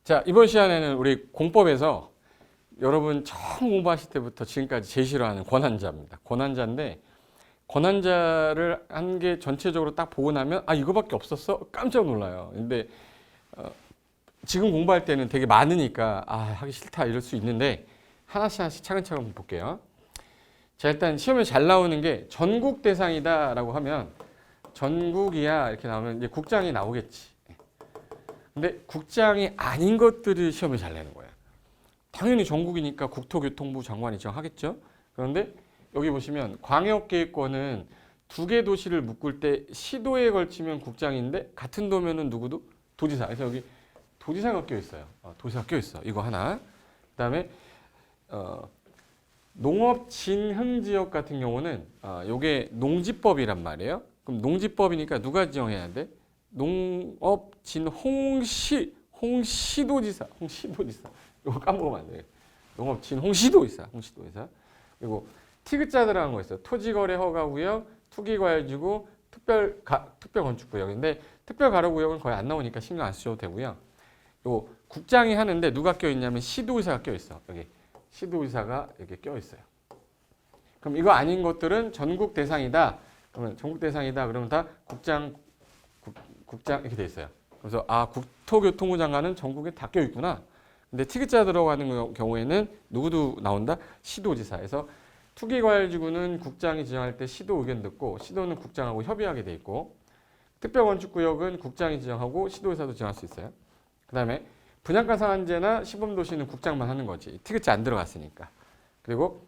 자, 이번 시간에는 우리 공법에서 여러분 처음 공부하실 때부터 지금까지 제일 싫어하는 권한자입니다. 권한자인데 권한자를 한 게 전체적으로 딱 보고 나면 아 이거밖에 없었어? 깜짝 놀라요. 근데 지금 공부할 때는 되게 많으니까 아 하기 싫다 이럴 수 있는데 하나씩 하나씩 차근차근 볼게요. 자, 일단 시험에 잘 나오는 게 전국 대상이다라고 하면 전국이야 이렇게 나오면 이제 국장이 나오겠지. 근데 국장이 아닌 것들이 시험에 잘 내는 거야. 당연히 전국이니까 국토교통부 장관이 정하겠죠. 그런데 여기 보시면 광역계획권은 두 개 도시를 묶을 때 시도에 걸치면 국장인데 같은 도면은 누구도 도지사. 그래서 여기 도지사가 껴 있어요. 도지사가 껴 있어. 이거 하나. 그다음에 농업 진흥지역 같은 경우는 요게 농지법이란 말이에요. 그럼 농지법이니까 누가 지정해야 돼? 농업 진 홍시도지사. 이거 까먹으면 안 돼. 농업 진 홍시도지사. 그리고 티귿자 들어간 거 있어요. 토지거래 허가구역, 투기과열지구, 특별건축구역인데 특별가로구역은 거의 안 나오니까 신경 안 쓰셔도 되고요. 요 국장이 하는데 누가 껴 있냐면 시도의사가 껴 있어. 여기 시도의사가 이렇게 껴 있어요. 그럼 이거 아닌 것들은 전국 대상이다. 그러면 전국 대상이다. 그러면 다 국장 이렇게 돼 있어요. 그래서 아 국토교통부 장관은 전국에 다 껴 있구나. 근데 티귿자 들어가는 경우에는 누구도 나온다? 시도지사에서 투기과열지구는 국장이 지정할 때 시도 의견 듣고 시도는 국장하고 협의하게 돼 있고 특별건축구역은 국장이 지정하고 시도의사도 지정할 수 있어요. 그 다음에 분양가 상한제나 시범도시는 국장만 하는 거지. 티귿자 안 들어갔으니까. 그리고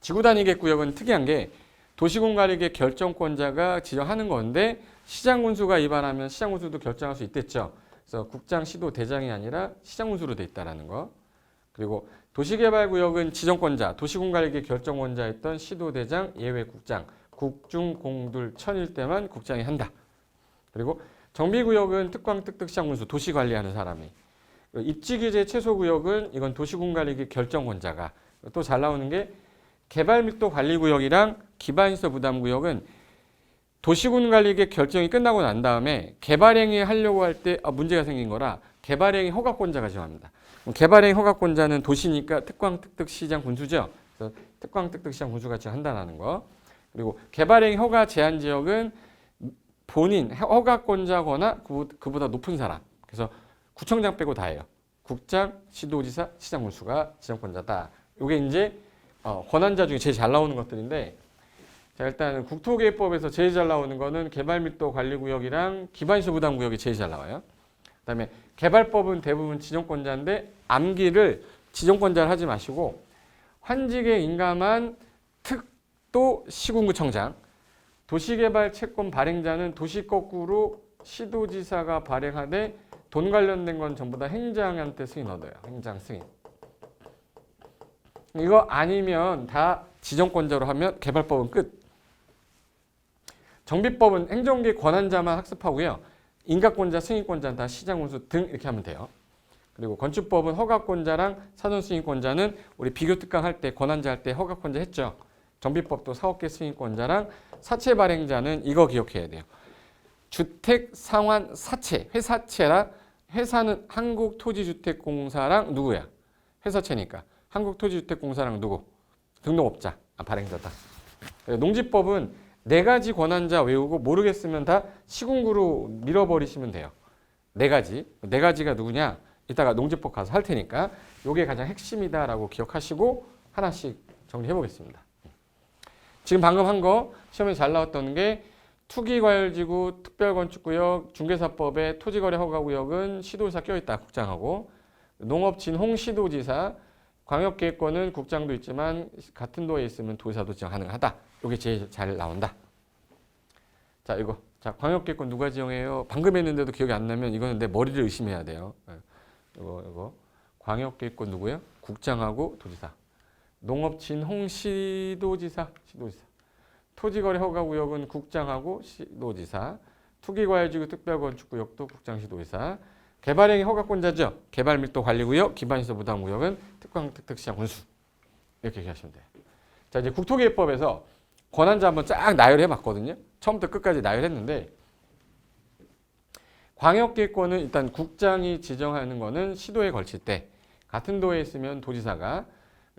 지구단위계획구역은 특이한 게 도시군관리계 결정권자가 지정하는 건데 시장군수가 위반하면 시장군수도 결정할 수 있댔죠. 그래서 국장, 시도, 대장이 아니라 시장군수로 돼 있다는 거. 그리고 도시개발구역은 지정권자, 도시군관리계 결정권자였던 시도대장, 예외국장, 국중공들 천일 때만 국장이 한다. 그리고 정비구역은 특광, 특특시장군수, 도시 관리하는 사람이. 입지규제 최소구역은 이건 도시군관리계 결정권자가. 또 잘 나오는 게 개발밀도관리구역이랑 기반시설 부담구역은 도시군관리계 결정이 끝나고 난 다음에 개발행위 하려고 할 때 문제가 생긴 거라 개발행위 허가권자가 지정합니다. 개발행위 허가권자는 도시니까 특광, 특특시장, 군수죠. 그래서 특광, 특특시장, 군수가 지정한다는 거. 그리고 개발행위 허가 제한 지역은 본인 허가권자거나 그보다 높은 사람. 그래서 구청장 빼고 다 해요. 국장, 시도지사, 시장, 군수가 지정권자다. 이게 이제 권한자 중에 제일 잘 나오는 것들인데, 자 일단 국토계획법에서 제일 잘 나오는 거는 개발밀도관리구역이랑 기반시설 부담구역이 제일 잘 나와요. 그다음에 개발법은 대부분 지정권자인데 암기를 지정권자를 하지 마시고 환직에 인감한 특도 시군구청장, 도시개발 채권 발행자는 도시 거꾸로 시도지사가 발행하되 돈 관련된 건 전부 다 행장한테 승인 얻어요. 행장 승인. 이거 아니면 다 지정권자로 하면 개발법은 끝. 정비법은 행정기 권한자만 학습하고요. 인가권자, 승인권자는 다 시장군수 등 이렇게 하면 돼요. 그리고 건축법은 허가권자랑 사전승인권자는 우리 비교특강 할 때 권한자 할 때 허가권자 했죠. 정비법도 사업계 승인권자랑 사채 발행자는 이거 기억해야 돼요. 주택 상환 사채, 회사채라 회사는 한국토지주택공사랑 누구야? 회사채니까. 한국토지주택공사랑 누구? 등록업자, 발행자다. 농지법은 네 가지 권한자 외우고 모르겠으면 다 시군구로 밀어버리시면 돼요. 네 가지가 누구냐? 이따가 농지법 가서 할 테니까 이게 가장 핵심이다라고 기억하시고 하나씩 정리해 보겠습니다. 지금 방금 한 거 시험에 잘 나왔던 게 투기과열지구, 특별건축구역, 중개사법에 토지거래 허가구역은 시도지사 껴있다 국장하고 농업진홍 시도지사, 광역계획권은 국장도 있지만 같은 도에 있으면 도지사도 지정 가능하다. 이게 제일 잘 나온다. 자 이거 자 광역계획권 누가 지정해요? 방금 했는데도 기억이 안 나면 이거는 내 머리를 의심해야 돼요. 이거 광역계획권 누구예요? 국장하고 도지사. 농업진홍 시도지사. 토지거래 허가구역은 국장하고 시도지사. 투기과열지구 특별건축구역도 국장 시도지사. 개발행위 허가권자죠. 개발밀도관리구역, 기반시설 부담구역은 특광, 특특시장, 군수. 이렇게 얘기하시면 돼요. 자 이제 국토계획법에서 권한자 한번 쫙 나열해 봤거든요. 처음부터 끝까지 나열했는데 광역계획권은 일단 국장이 지정하는 거는 시도에 걸칠 때 같은 도에 있으면 도지사가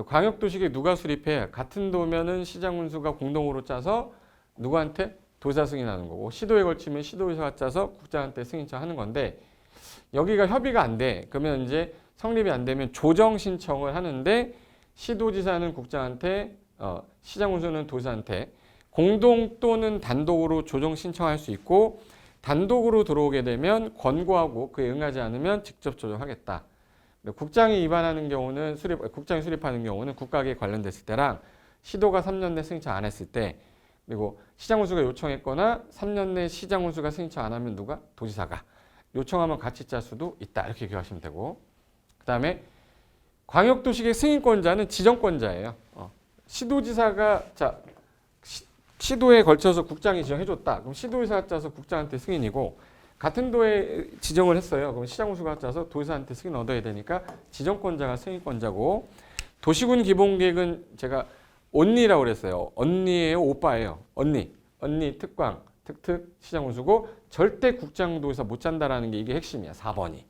광역도시계획 누가 수립해? 같은 도면은 시장군수가 공동으로 짜서 누구한테? 도지사 승인하는 거고 시도에 걸치면 시도의사가 짜서 국장한테 승인처하는 건데 여기가 협의가 안 돼. 그러면 이제 성립이 안 되면 조정 신청을 하는데 시도지사는 국장한테 시장군수는 도지사한테 공동 또는 단독으로 조정 신청할 수 있고 단독으로 들어오게 되면 권고하고 그에 응하지 않으면 직접 조정하겠다. 국장이 위반하는 경우는 국장이 수립하는 경우는 국가계획 관련됐을 때랑 시도가 3년 내 승인처 안 했을 때 그리고 시장군수가 요청했거나 3년 내 시장군수가 승인처 안 하면 누가? 도지사가. 요청하면 같이 짤 수도 있다. 이렇게 기억하시면 되고 그 다음에 광역도시계획 승인권자는 지정권자예요. 시도지사가 시도에 걸쳐서 국장이 지정해줬다. 그럼 시도의사가 짜서 국장한테 승인이고 같은 도에 지정을 했어요. 그럼 시장군수가 짜서 도지사한테 승인 얻어야 되니까 지정권자가 승인권자고 도시군 기본계획은 제가 언니라고 그랬어요. 언니예요, 오빠예요. 언니 특광, 특특 시장군수고 절대 국장 도지사 못 짠다라는 게 이게 핵심이야. 4번이.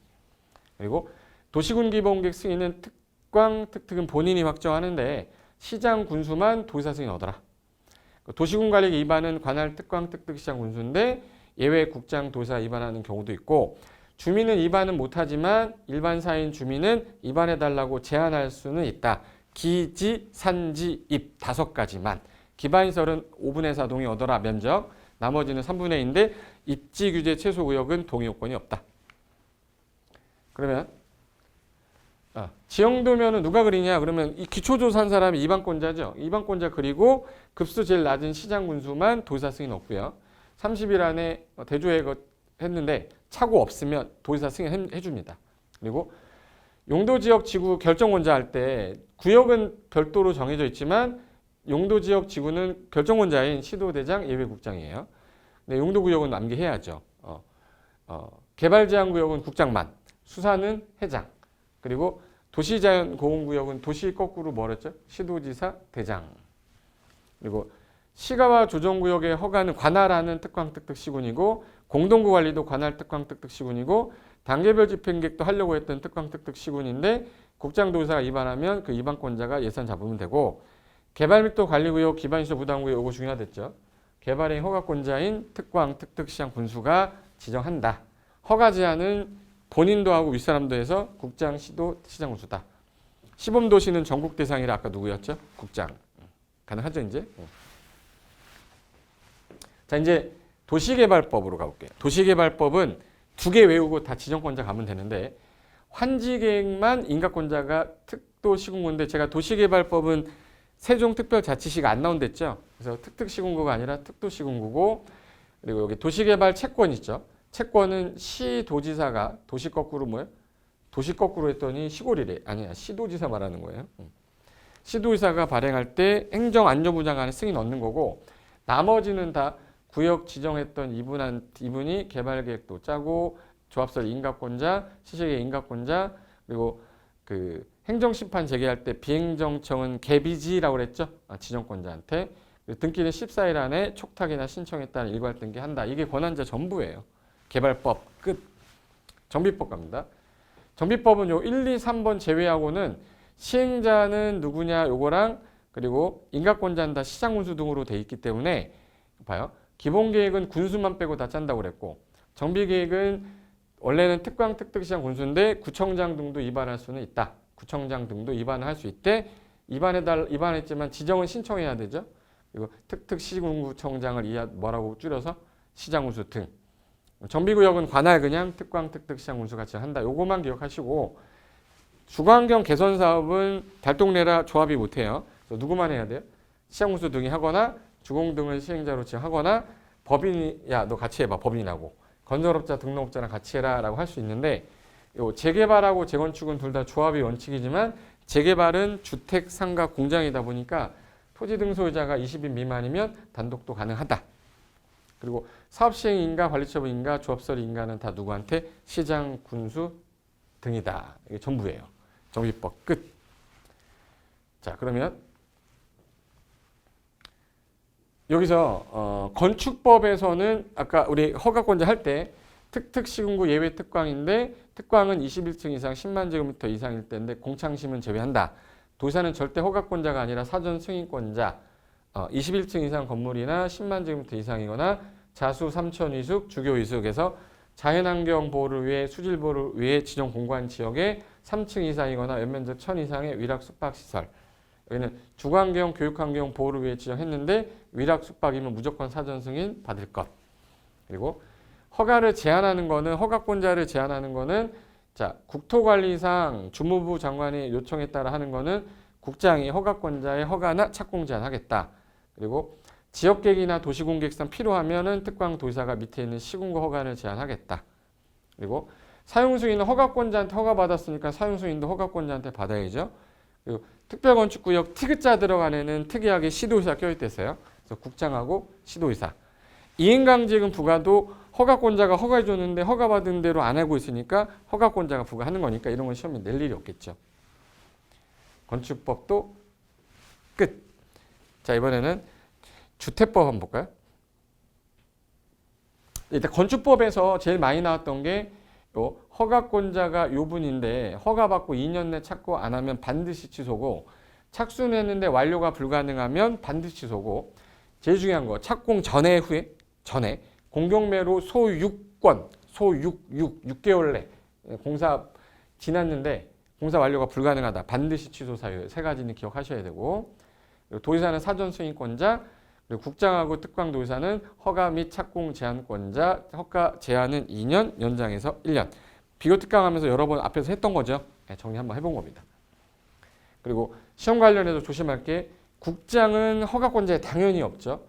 그리고 도시군 기본계획 승인은 특광, 특특은 본인이 확정하는데 시장군수만 도지사 승인 얻어라. 도시군 관리 위반은 관할 특광, 특특 시장군수인데 예외 국장, 도지사 위반하는 경우도 있고 주민은 위반은 못하지만 일반 사인 주민은 위반해달라고 제안할 수는 있다. 기지, 산지, 입 5가지만 기반시설은 5분의 4 동의 얻어라 면적 나머지는 3분의 2인데 입지 규제 최소 구역은 동의 요건이 없다. 그러면 지형도면은 누가 그리냐 그러면 이 기초조사한 사람이 이반권자죠. 이반권자 그리고 급수 제일 낮은 시장군수만 도지사 승인 없고요. 30일 안에 대조해 했는데 착오 없으면 도지사 승인해 줍니다. 그리고 용도지역 지구 결정권자 할 때 구역은 별도로 정해져 있지만 용도지역 지구는 결정권자인 시도대장 예외국장이에요. 근데 용도구역은 암기해야죠. 개발제한구역은 국장만, 수사는 회장, 그리고 도시자연보호구역은 도시 거꾸로 뭐랬죠? 시도지사 대장. 그리고 시가와 조정구역의 허가는 관할하는 특광특특시군이고 공동구 관리도 관할 특광특특시군이고 단계별 집행계획도 하려고 했던 특광특특시군인데 국장도지사가 위반하면 그 위반권자가 예산 잡으면 되고 개발밀도 관리구역 기반시설 부담구역 이거 중요하댔죠. 개발행 허가권자인 특광특특시장 군수가 지정한다. 허가 제한은 본인도 하고 윗사람도 해서 국장, 시도, 시장 군수다. 시범도시는 전국 대상이라 아까 누구였죠? 국장. 가능하죠 이제? 자 이제 도시개발법으로 가볼게요. 도시개발법은 2개 외우고 다 지정권자 가면 되는데 환지계획만 인가권자가 특도시군구인데 제가 도시개발법은 세종특별자치시가 안 나온댔죠. 그래서 특특시군구가 아니라 특도시군구고 그리고 여기 도시개발 채권 있죠. 채권은 시도지사가 도시 거꾸로 뭐예요? 도시 거꾸로 했더니 시골이래. 아니야. 시도지사 말하는 거예요. 시도지사가 발행할 때 행정안전부 장관의 승인 얻는 거고 나머지는 다 구역 지정했던 이분이 개발계획도 짜고 조합설 인가권자, 시설계획 인가권자 그리고 그 행정심판 제기할 때 비행정청은 개비지라고 그랬죠. 지정권자한테. 등기는 14일 안에 촉탁이나 신청했다는 일괄 등기한다. 이게 권한자 전부예요. 개발법 끝. 정비법 갑니다. 정비법은 요 1, 2, 3번 제외하고는 시행자는 누구냐 요거랑 그리고 인가권자는 다 시장군수 등으로 돼 있기 때문에 봐요. 기본계획은 군수만 빼고 다 짠다고 그랬고 정비계획은 원래는 특광, 특특시장 군수인데 구청장 등도 위반할 수는 있다. 구청장 등도 위반할 수 있대. 위반했지만 지정은 신청해야 되죠. 그리고 특특시군구청장을 뭐라고 줄여서 시장군수 등. 정비구역은 관할 그냥 특광, 특특시장군수 같이 한다. 요거만 기억하시고 주거환경 개선 사업은 달동네라 조합이 못해요. 그래서 누구만 해야 돼요? 시장군수 등이 하거나 주공등을 시행자로 지정하거나 법인이 야 너 같이 해봐 법인하고 건설업자 등록업자랑 같이 해라 라고 할 수 있는데 요 재개발하고 재건축은 둘 다 조합이 원칙이지만 재개발은 주택, 상가, 공장이다 보니까 토지 등 소유자가 20인 미만이면 단독도 가능하다. 그리고 사업시행인가 관리처분인가 조합설인가는 다 누구한테? 시장, 군수 등이다. 이게 전부예요. 정비법 끝. 자 그러면 여기서 건축법에서는 아까 우리 허가권자 할 때 특특시군구 예외 특광인데 특광은 21층 이상 10만 제곱미터 이상일 때인데 공창심은 제외한다. 도지사는 절대 허가권자가 아니라 사전 승인권자, 21층 이상 건물이나 10만 제곱미터 이상이거나 자수 3천 위숙, 주교 위숙에서 자연환경 보호를 위해 수질 보호를 위해 지정 공간 지역에 3층 이상이거나 연면적 1000 이상의 위락 숙박시설. 여기는 주거환경, 교육환경 보호를 위해 지정했는데 위락 숙박이면 무조건 사전 승인 받을 것. 그리고 허가를 제한하는 거는 허가권자를 제한하는 거는 자 국토관리상 주무부 장관이 요청에 따라 하는 거는 국장이 허가권자의 허가나 착공 제한하겠다. 그리고 지역계획이나 도시공객상 필요하면은 특광 도지사가 밑에 있는 시군구 허가를 제한하겠다. 그리고 사용승인은 허가권자한테 허가받았으니까 사용승인도 허가권자한테 받아야죠. 그리고 특별건축구역 티귿자 들어간 애는 특이하게 시도의사 껴있댔어요. 그래서 국장하고 시도의사. 이행강제금 부과도 허가권자가 허가해줬는데 허가받은 대로 안 하고 있으니까 허가권자가 부과하는 거니까 이런 건 시험에 낼 일이 없겠죠. 건축법도 끝. 자, 이번에는 주택법 한번 볼까요? 일단 건축법에서 제일 많이 나왔던 게 허가권자가 요 분인데 허가받고 2년 내 착고 안 하면 반드시 취소고 착수는 했는데 완료가 불가능하면 반드시 취소고 제일 중요한 거 착공 전에 후에 전에 공경매로 소유권 6개월 내 공사 지났는데 공사 완료가 불가능하다. 반드시 취소 사유 세 가지는 기억하셔야 되고 도지사는 사전 승인권자 그리고 국장하고 특광 도지사는 허가 및 착공 제한권자 허가 제한은 2년 연장해서 1년 비교 특강하면서 여러 번 앞에서 했던 거죠. 정리 한번 해본 겁니다. 그리고 시험 관련해서 조심할 게 국장은 허가권자에 당연히 없죠.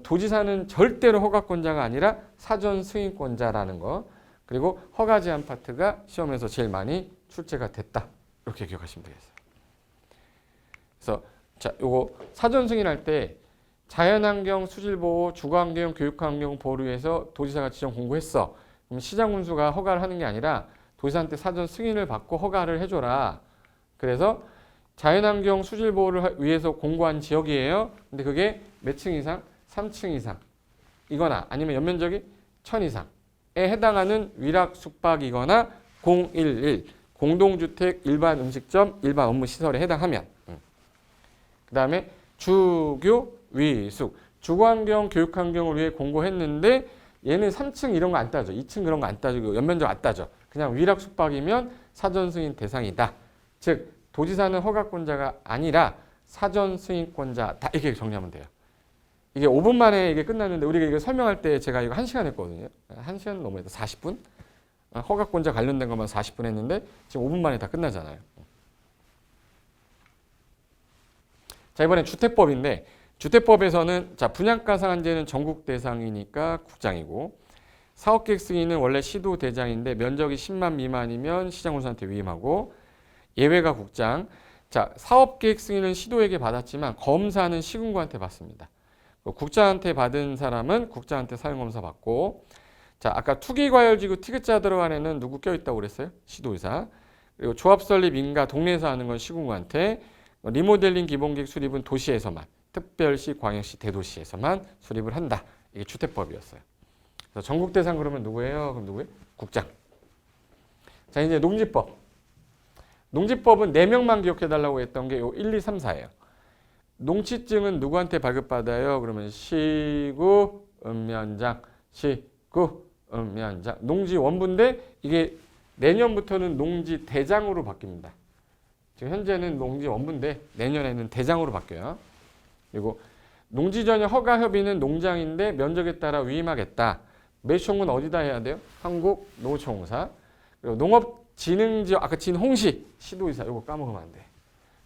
도지사는 절대로 허가권자가 아니라 사전 승인권자라는 거. 그리고 허가 제한 파트가 시험에서 제일 많이 출제가 됐다. 이렇게 기억하시면 되겠어요. 그래서 자, 요거 사전 승인할 때 자연환경, 수질보호, 주거환경, 교육환경 보호를 위해서 도지사가 지정 공고했어. 그럼 시장군수가 허가를 하는 게 아니라 도지사한테 사전 승인을 받고 허가를 해줘라. 그래서 자연환경, 수질보호를 위해서 공고한 지역이에요. 근데 그게 몇 층 이상? 3층 이상 이거나 아니면 연면적이 1000 이상에 해당하는 위락 숙박이거나 011 공동주택 일반 음식점 일반 업무 시설에 해당하면 그 다음에 주교 위숙 주거환경 교육환경을 위해 공고했는데 얘는 3층 이런 거 안 따져 2층 그런 거 안 따지고 연면적 안 따져 그냥 위락 숙박이면 사전 승인 대상이다. 즉 도지사는 허가권자가 아니라 사전 승인권자다 이렇게 정리하면 돼요. 이게 5분 만에 이게 끝났는데 우리가 이거 설명할 때 제가 이거 1시간 했거든요. 1시간 넘어야 돼. 40분? 허가권자 관련된 것만 40분 했는데 지금 5분 만에 다 끝나잖아요. 자, 이번엔 주택법인데 주택법에서는 자, 분양가 상한제는 전국 대상이니까 국장이고 사업계획 승인은 원래 시도 대장인데 면적이 10만 미만이면 시장군수한테 위임하고 예외가 국장. 자, 사업계획 승인은 시도에게 받았지만 검사는 시군구한테 받습니다. 국장한테 받은 사람은 국장한테 사용검사 받고 자 아까 투기과열지구 티귿자 들어간 애는 누구 껴있다고 그랬어요? 시도의사. 그리고 조합설립 인가 동네에서 하는 건 시군구한테 리모델링 기본계획 수립은 도시에서만 특별시, 광역시, 대도시에서만 수립을 한다. 이게 주택법이었어요. 그래서 전국 대상 그러면 누구예요? 그럼 누구예요? 국장. 자 이제 농지법. 농지법은 4명만 기억해달라고 했던 게 요 1, 2, 3, 4예요. 농지증은 누구한테 발급받아요? 그러면 시구 읍면장, 시구 읍면장. 농지 원부인데 이게 내년부터는 농지 대장으로 바뀝니다. 지금 현재는 농지 원부인데 내년에는 대장으로 바뀌어요. 그리고 농지 전용 허가 협의는 농장인데 면적에 따라 위임하겠다. 매수청구는 어디다 해야 돼요? 한국노총사. 그리고 농업진흥지역 아까 진홍시 시도의사 이거 까먹으면 안 돼.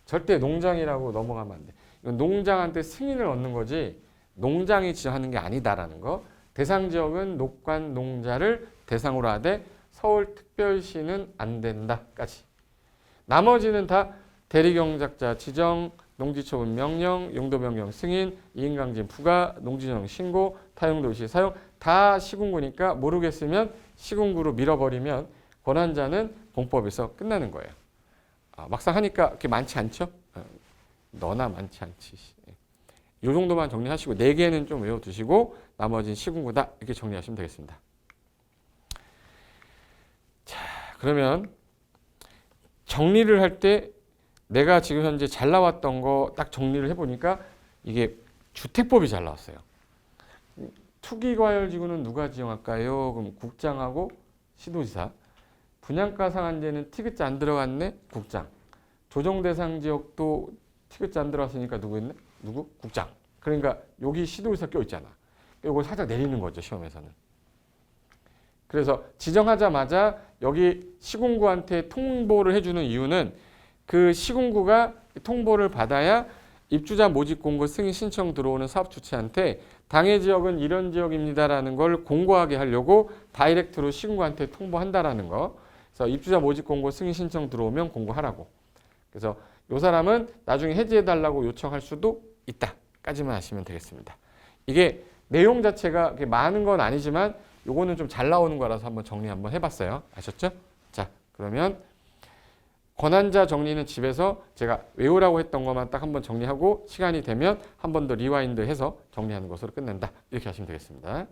절대 농장이라고 넘어가면 안 돼. 이건 농장한테 승인을 얻는 거지 농장이 지정하는 게 아니다라는 거. 대상 지역은 녹관 농자를 대상으로 하되 서울특별시는 안 된다까지. 나머지는 다 대리경작자 지정, 농지처분 명령, 용도 변경 승인, 이행강진 부과, 농지전용 신고, 타용도시 사용 다 시군구니까 모르겠으면 시군구로 밀어버리면 권한자는 공법에서 끝나는 거예요. 막상 하니까 그렇게 많지 않죠? 너나 많지 않지. 이 정도만 정리하시고 4개는 좀 외워두시고 나머지는 시군구다 이렇게 정리하시면 되겠습니다. 그러면 정리를 할 때 내가 지금 현재 잘 나왔던 거 딱 정리를 해보니까 이게 주택법이 잘 나왔어요. 투기과열지구는 누가 지정할까요? 그럼 국장하고 시도지사. 분양가 상한제는 티귿자 안 들어갔네? 국장. 조정대상 지역도 티귿자 안 들어갔으니까 누구 있네? 누구? 국장. 그러니까 여기 시도지사 껴있잖아. 이걸 살짝 내리는 거죠, 시험에서는. 그래서 지정하자마자 여기 시군구한테 통보를 해주는 이유는 그 시군구가 통보를 받아야 입주자 모집 공고 승인 신청 들어오는 사업주체한테 당해 지역은 이런 지역입니다라는 걸 공고하게 하려고 다이렉트로 시군구한테 통보한다라는 거. 그래서 입주자 모집 공고 승인 신청 들어오면 공고하라고. 그래서 이 사람은 나중에 해지해달라고 요청할 수도 있다까지만 아시면 되겠습니다. 이게 내용 자체가 그렇게 많은 건 아니지만 요거는 좀 잘 나오는 거라서 한번 정리 한번 해봤어요. 아셨죠? 자, 그러면 권한자 정리는 집에서 제가 외우라고 했던 것만 딱 한번 정리하고 시간이 되면 한 번 더 리와인드 해서 정리하는 것으로 끝낸다. 이렇게 하시면 되겠습니다.